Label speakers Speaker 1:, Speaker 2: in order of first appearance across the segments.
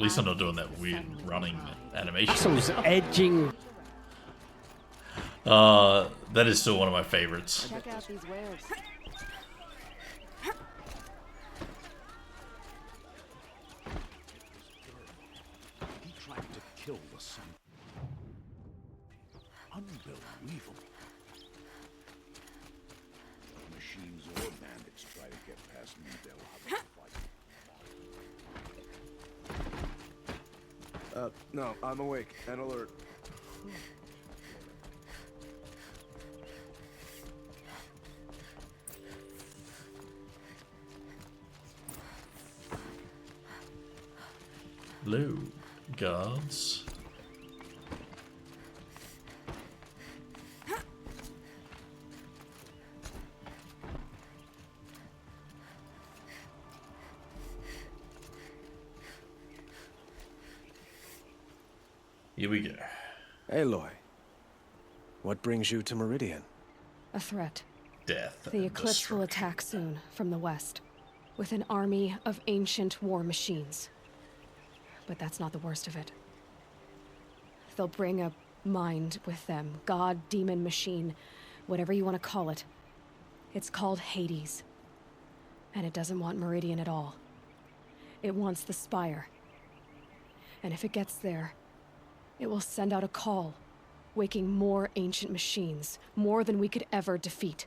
Speaker 1: At least I'm not doing that weird running animation.
Speaker 2: Muscles edging.
Speaker 1: That is still one of my favorites.
Speaker 3: Check out these wares.
Speaker 4: He tried to kill the sun. Unbelievable. If machines or bandits try to get past me, they'll have a fight.
Speaker 5: No, I'm awake and alert.
Speaker 1: Hello, guards. Here we go.
Speaker 5: Aloy, what brings you to Meridian?
Speaker 3: A threat.
Speaker 1: Death.
Speaker 3: The
Speaker 1: and
Speaker 3: Eclipse will
Speaker 1: destruction.
Speaker 3: attack soon, from the west, with an army of ancient war machines. But that's not the worst of it. They'll bring a mind with them. God, demon, machine, whatever you want to call it. It's called Hades. And it doesn't want Meridian at all. It wants the Spire. And if it gets there, it will send out a call, waking more ancient machines, more than we could ever defeat.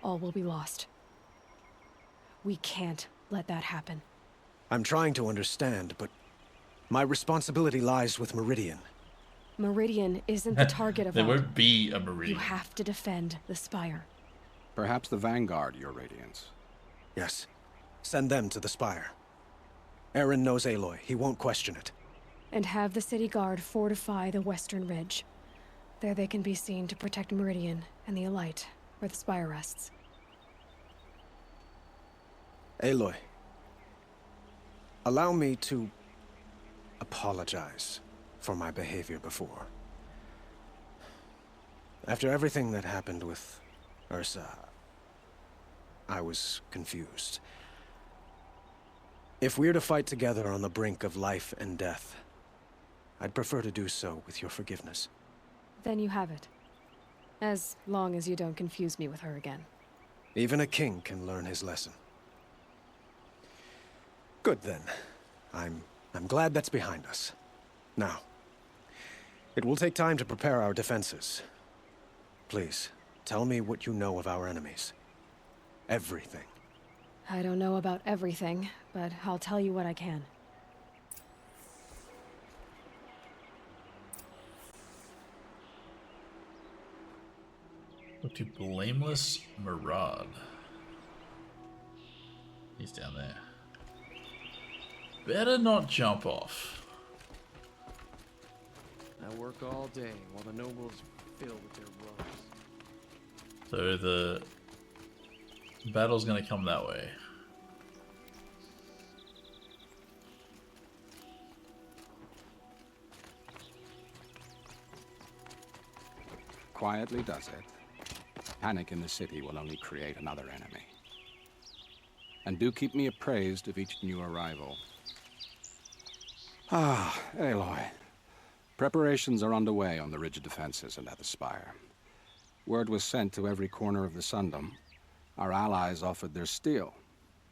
Speaker 3: All will be lost. We can't let that happen.
Speaker 5: I'm trying to understand, but my responsibility lies with Meridian.
Speaker 3: Meridian isn't the target of
Speaker 1: There
Speaker 3: all.
Speaker 1: won't be a
Speaker 3: You
Speaker 1: Meridian.
Speaker 3: have to defend the Spire.
Speaker 6: Perhaps the Vanguard, Your Radiance.
Speaker 5: Yes, send them to the Spire. Aaron knows Aloy. He won't question it.
Speaker 3: And have the city guard fortify the western ridge. There they can be seen to protect Meridian and the Elite, where the Spire rests.
Speaker 5: Aloy, allow me to apologize for my behavior before. After everything that happened with Ursa, I was confused. If we're to fight together on the brink of life and death, I'd prefer to do so with your forgiveness.
Speaker 3: Then you have it. As long as you don't confuse me with her again.
Speaker 5: Even a king can learn his lesson. Good then. I'm glad that's behind us. Now, it will take time to prepare our defenses. Please, tell me what you know of our enemies. Everything.
Speaker 3: I don't know about everything, but I'll tell you what I can.
Speaker 1: Look to Blameless Marad. He's down there. Better not jump off.
Speaker 2: I work all day while the nobles fill with their robes.
Speaker 1: So the battle's gonna come that way.
Speaker 6: Quietly does it. Panic in the city will only create another enemy. And do keep me appraised of each new arrival. Ah, Aloy. Preparations are underway on the ridge defenses and at the Spire. Word was sent to every corner of the Sundom. Our allies offered their steel.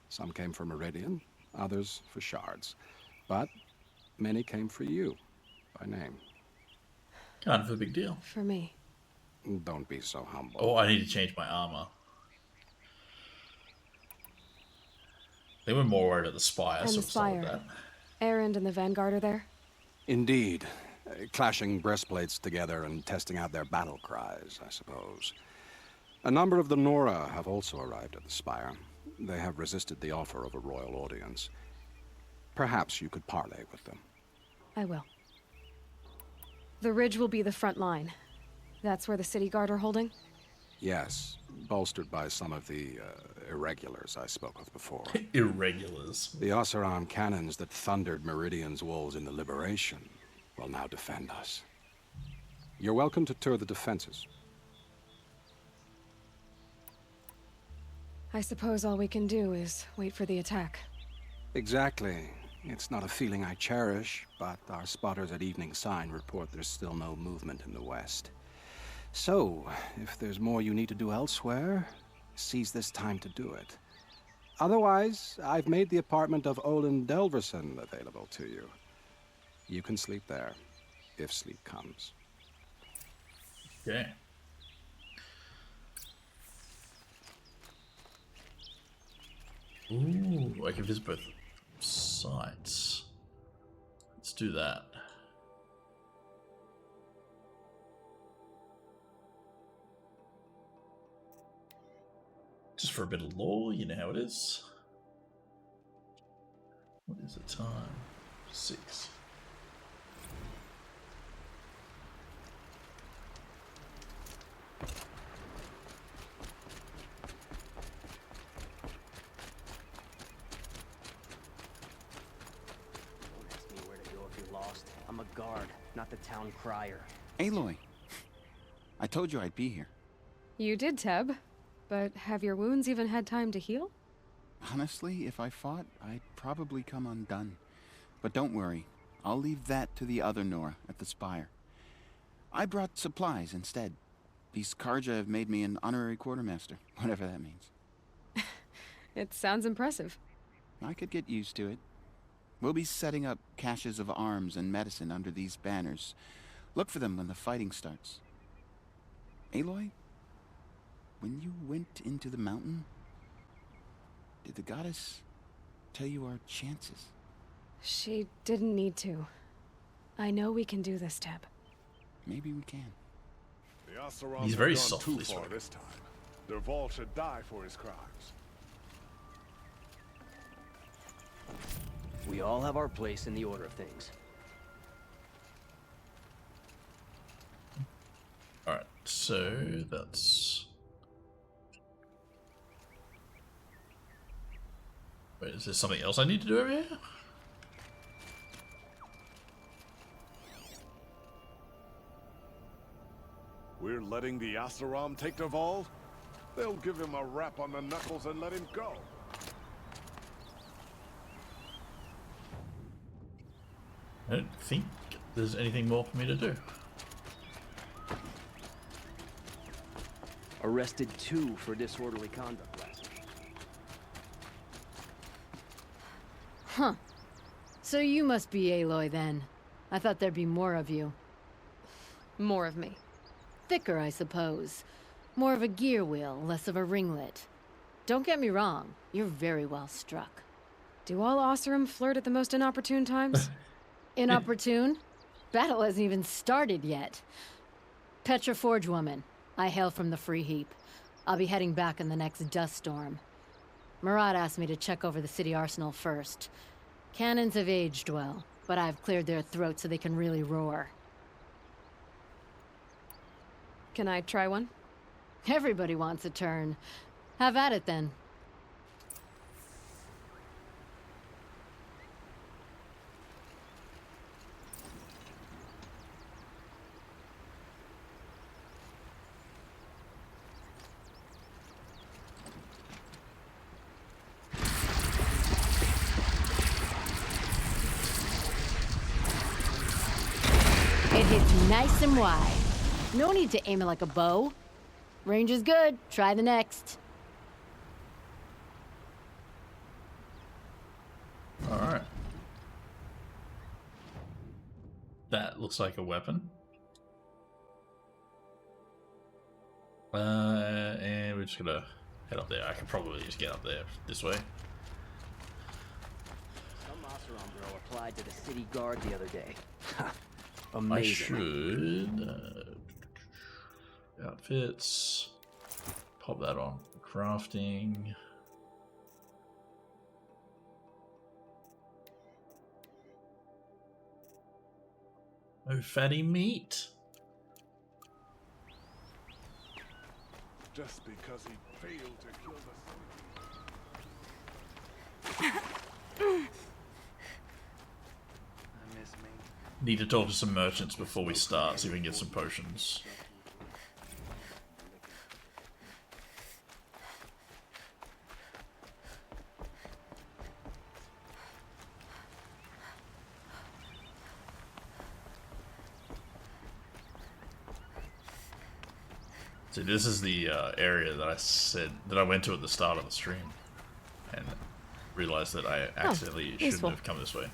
Speaker 6: Some came for Meridian, others for shards. But many came for you, by name.
Speaker 1: Kind of a big deal.
Speaker 3: For me.
Speaker 6: Don't be so humble.
Speaker 1: Oh, I need to change my armor. They were more worried at the Spire,
Speaker 3: And
Speaker 1: so
Speaker 3: the
Speaker 1: we'll start with
Speaker 3: Spire.
Speaker 1: that.
Speaker 3: Erend and the Vanguard are there?
Speaker 6: Indeed. Clashing breastplates together and testing out their battle cries, I suppose. A number of the Nora have also arrived at the Spire. They have resisted the offer of a royal audience. Perhaps you could parley with them.
Speaker 3: I will. The ridge will be the front line. That's where the city guard are holding?
Speaker 6: Yes, bolstered by some of the irregulars I spoke of before.
Speaker 1: Irregulars.
Speaker 6: The Oseram cannons that thundered Meridian's walls in the Liberation will now defend us. You're welcome to tour the defenses.
Speaker 3: I suppose all we can do is wait for the attack.
Speaker 6: Exactly. It's not a feeling I cherish, but our spotters at Evening Sign report there's still no movement in the west. So, if there's more you need to do elsewhere, seize this time to do it. Otherwise, I've made the apartment of Olin Delverson available to you. You can sleep there, if sleep comes.
Speaker 1: Okay. Ooh, I can visit both sites. Let's do that. Just for a bit of lore, you know how it is. What is the time? 6.
Speaker 7: Don't ask me where to go if you're lost. I'm a guard, not the town crier.
Speaker 8: Aloy, I told you I'd be here.
Speaker 3: You did, Teb. But have your wounds even had time to heal?
Speaker 8: Honestly, if I fought, I'd probably come undone. But don't worry, I'll leave that to the other Nora at the Spire. I brought supplies instead. These Karja have made me an honorary quartermaster, whatever that means.
Speaker 3: It sounds impressive.
Speaker 8: I could get used to it. We'll be setting up caches of arms and medicine under these banners. Look for them when the fighting starts. Aloy, when you went into the mountain, did the goddess tell you our chances?
Speaker 3: She didn't need to. I know we can do this, Teb.
Speaker 8: Maybe we can.
Speaker 4: The Oseram
Speaker 1: He's
Speaker 4: have
Speaker 1: very
Speaker 4: gone
Speaker 1: softly
Speaker 4: too far
Speaker 1: spoken.
Speaker 4: this time. Dervahl should die for his crimes.
Speaker 7: We all have our place in the order of things.
Speaker 1: Alright, so that's... Wait, is there something else I need to do over here?
Speaker 4: We're letting the Oseram take Dervahl? They'll give him a rap on the knuckles and let him go.
Speaker 1: I don't think there's anything more for me to do.
Speaker 7: Arrested 2 for disorderly conduct last week.
Speaker 9: Huh. So you must be Aloy then. I thought there'd be more of you.
Speaker 3: More of me.
Speaker 9: Thicker, I suppose. More of a gear wheel, less of a ringlet. Don't get me wrong, you're very well struck.
Speaker 3: Do all Oseram flirt at the most inopportune times?
Speaker 9: Inopportune? Battle hasn't even started yet. Petra Forge woman. I hail from the Free Heap. I'll be heading back in the next dust storm. Marat asked me to check over the city arsenal first. Cannons have aged well, but I've cleared their throats so they can really roar.
Speaker 3: Can I try one?
Speaker 9: Everybody wants a turn. Have at it then. It hits nice and wide. No need to aim it like a bow. Range is good. Try the next.
Speaker 1: Alright. That looks like a weapon. And we're just gonna head up there. I could probably just get up there this way.
Speaker 7: Some Oseram girl applied to the city guard the other day. Ha!
Speaker 1: I
Speaker 7: Amazing.
Speaker 1: should... outfits. Pop that on. Crafting. No fatty meat.
Speaker 4: Just because he failed to kill the
Speaker 2: I miss me.
Speaker 1: Need to talk to some merchants before we start, so we can get some potions. See, this is the area that I said that I went to at the start of the stream, and realized that I accidentally shouldn't
Speaker 3: useful.
Speaker 1: have come this way.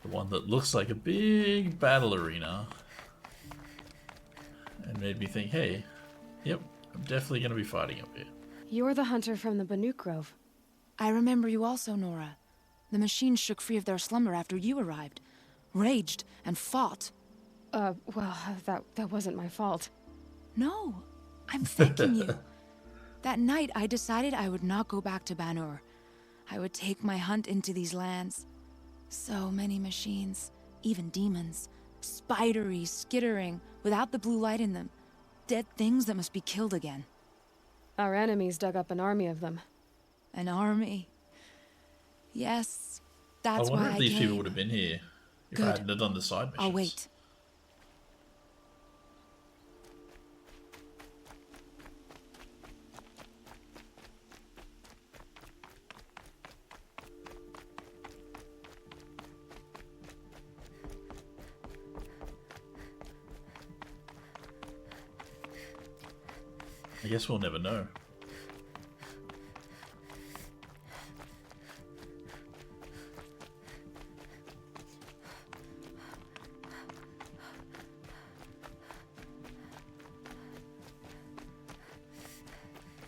Speaker 1: The one that looks like a big battle arena, and made me think, hey, yep, I'm definitely going to be fighting up here.
Speaker 3: You're the hunter from the Banuk Grove.
Speaker 10: I remember you also, Nora. The machines shook free of their slumber after you arrived. Raged and fought.
Speaker 3: Well, that wasn't my fault.
Speaker 10: No, I'm thanking you. That night, I decided I would not go back to Banur. I would take my hunt into these lands. So many machines, even demons. Spidery, skittering, without the blue light in them. Dead things that must be killed again.
Speaker 3: Our enemies dug up an army of them.
Speaker 10: An army. Yes, that's
Speaker 1: I
Speaker 10: why
Speaker 1: wonder if these
Speaker 10: came.
Speaker 1: people would have been here if I
Speaker 10: Good.
Speaker 1: hadn't have done the side missions.
Speaker 10: I'll wait.
Speaker 1: I guess we'll never know.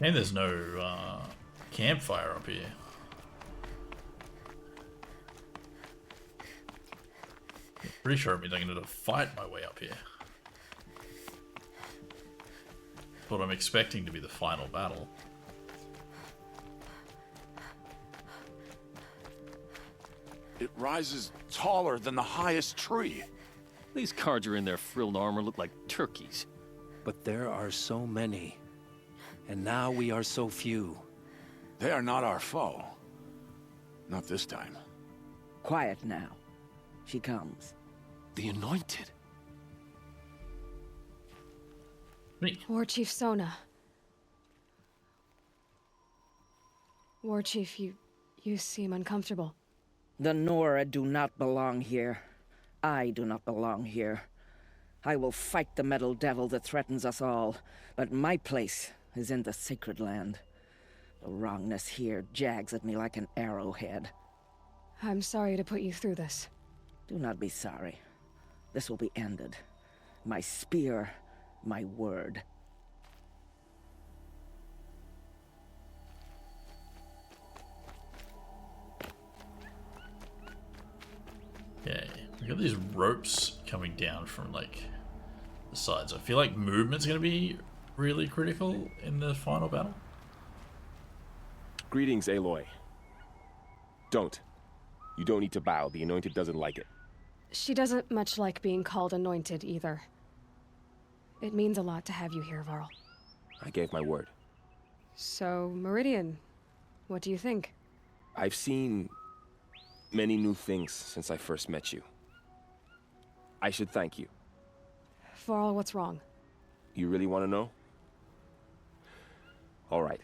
Speaker 1: And there's no campfire up here. I'm pretty sure it means I'm going to fight my way up here. What I'm expecting to be the final battle.
Speaker 4: It rises taller than the highest tree.
Speaker 11: These Carja in their frilled armor look like turkeys.
Speaker 12: But there are so many. And now we are so few.
Speaker 4: They are not our foe. Not this time.
Speaker 13: Quiet now. She comes.
Speaker 11: The Anointed.
Speaker 1: Me.
Speaker 3: War Chief Sona. War Chief, you seem uncomfortable.
Speaker 13: The Nora do not belong here. I do not belong here. I will fight the metal devil that threatens us all, but my place is in the sacred land. The wrongness here jags at me like an arrowhead.
Speaker 3: I'm sorry to put you through this.
Speaker 13: Do not be sorry. This will be ended. My spear, my word.
Speaker 1: Okay, we got these ropes coming down from like the sides. I feel like movement's going to be really critical in the final battle.
Speaker 14: Greetings, Aloy. Don't. You don't need to bow. The Anointed doesn't like it.
Speaker 3: She doesn't much like being called anointed either. It means a lot to have you here, Varl.
Speaker 14: I gave my word.
Speaker 3: So, Meridian, what do you think?
Speaker 14: I've seen many new things since I first met you. I should thank you.
Speaker 3: Varl, what's wrong?
Speaker 14: You really want to know? All right.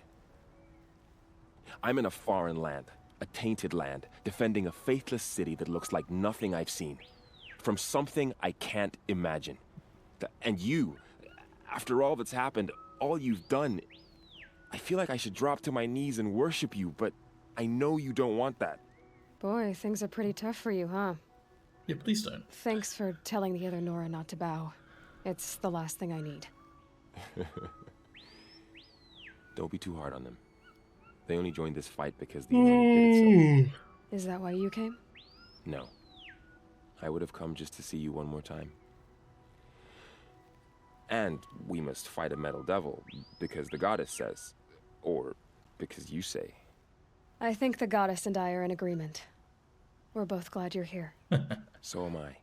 Speaker 14: I'm in a foreign land, a tainted land, defending a faithless city that looks like nothing I've seen. From something I can't imagine. And you, after all that's happened, all you've done, I feel like I should drop to my knees and worship you, but I know you don't want that.
Speaker 3: Boy, things are pretty tough for you, huh?
Speaker 1: Yeah, please don't.
Speaker 3: Thanks for telling the other Nora not to bow. It's the last thing I need.
Speaker 14: Don't be too hard on them. They only joined this fight because the Anointed did it so.
Speaker 3: Is that why you came?
Speaker 14: No. I would have come just to see you one more time. And we must fight a metal devil, because the goddess says. Or because you say.
Speaker 3: I think the goddess and I are in agreement. We're both glad you're here.
Speaker 14: So am I.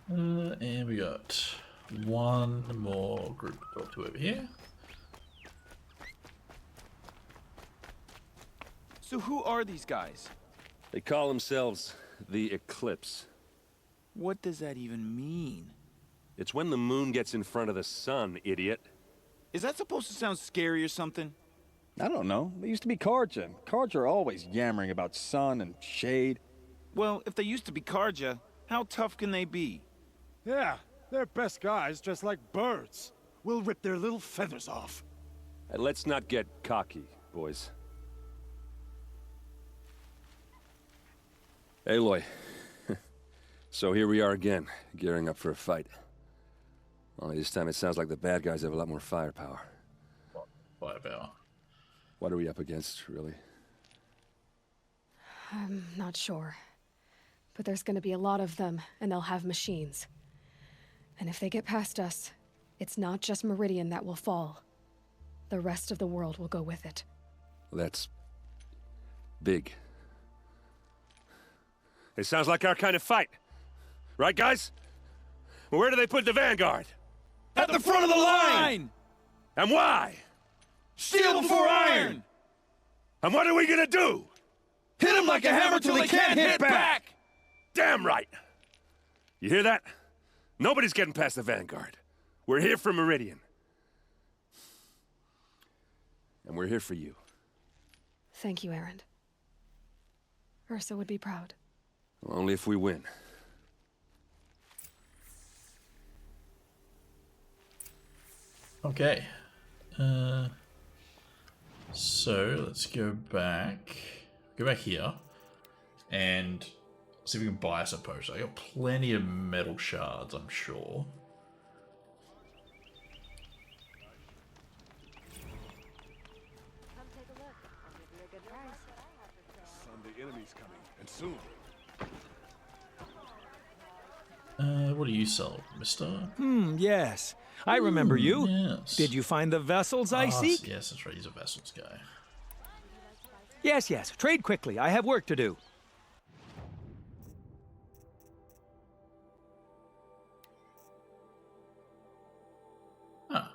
Speaker 1: And we got one more group to talk to over here.
Speaker 15: So who are these guys?
Speaker 11: They call themselves the Eclipse.
Speaker 15: What does that even mean?
Speaker 11: It's when the moon gets in front of the sun, idiot.
Speaker 15: Is that supposed to sound scary or something?
Speaker 16: I don't know. They used to be Karja. Karja are always yammering about sun and shade.
Speaker 15: Well, if they used to be Karja, how tough can they be?
Speaker 4: Yeah, they're best guys dressed like birds. We'll rip their little feathers off.
Speaker 17: Let's not get cocky, boys. Aloy. So here we are again, gearing up for a fight. Only this time it sounds like the bad guys have a lot more firepower.
Speaker 1: Firepower.
Speaker 17: What are we up against, really?
Speaker 3: I'm not sure. But there's gonna be a lot of them, and they'll have machines. And if they get past us, it's not just Meridian that will fall. The rest of the world will go with it.
Speaker 17: That's big. It sounds like our kind of fight. Right, guys? Where do they put the Vanguard?
Speaker 15: At the front of the line!
Speaker 17: And why?
Speaker 15: Steel before iron!
Speaker 17: And what are we gonna do?
Speaker 15: Hit them like a hammer till they can't hit back!
Speaker 17: Damn right! You hear that? Nobody's getting past the Vanguard. We're here for Meridian. And we're here for you.
Speaker 3: Thank you, Erend. Ursa would be proud.
Speaker 17: Well, only if we win.
Speaker 1: Okay. So let's go back. Go back here. And see if we can buy us a potion. I got plenty of metal shards, I'm sure.
Speaker 4: Son, the enemy's coming, and soon.
Speaker 1: What do you sell, mister?
Speaker 18: Yes. I remember you.
Speaker 1: Yes.
Speaker 18: Did you find the vessels I seek?
Speaker 1: Yes, that's right. He's a vessels guy.
Speaker 18: Yes, yes. Trade quickly. I have work to do.
Speaker 1: Huh.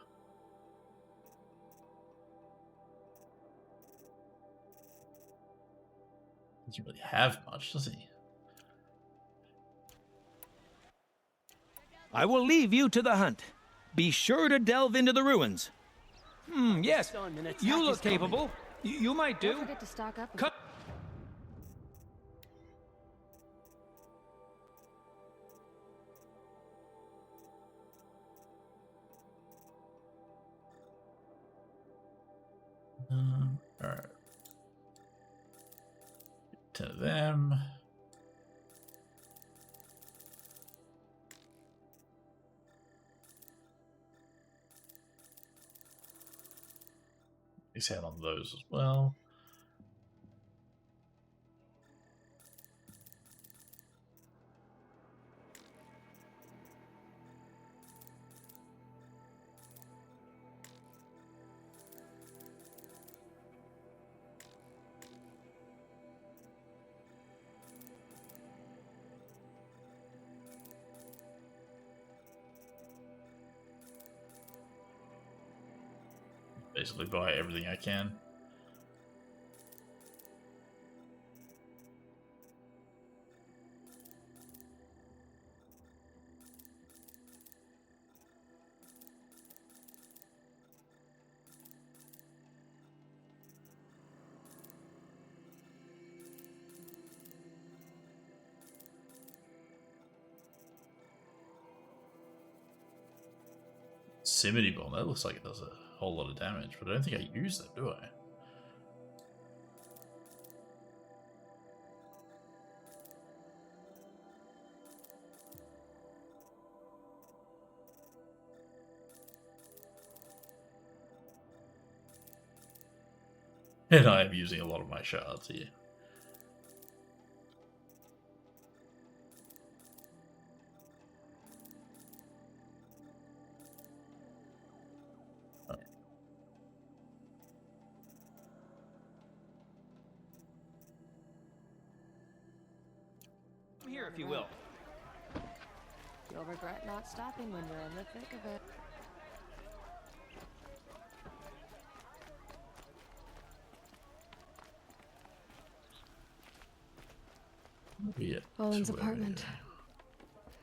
Speaker 1: Doesn't really have much, does he?
Speaker 18: I will leave you to the hunt. Be sure to delve into the ruins. Yes. You look capable. You might do.
Speaker 3: Don't forget to stock up.
Speaker 18: Cut.
Speaker 1: Alright. 10 of them. He's had on those as well. Basically buy everything I can. Simity bomb, that looks like it does a whole lot of damage, but I don't think I use that, do I? And I am using a lot of my shards here.
Speaker 18: Here, if you will.
Speaker 3: You'll regret not stopping when you're in the thick of it. Olin's apartment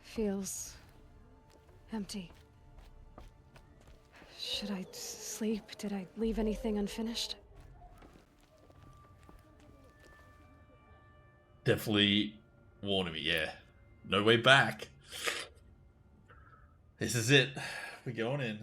Speaker 3: feels empty. Should I sleep? Did I leave anything unfinished?
Speaker 1: Definitely warning me, yeah. No way back. This is it. We're going in.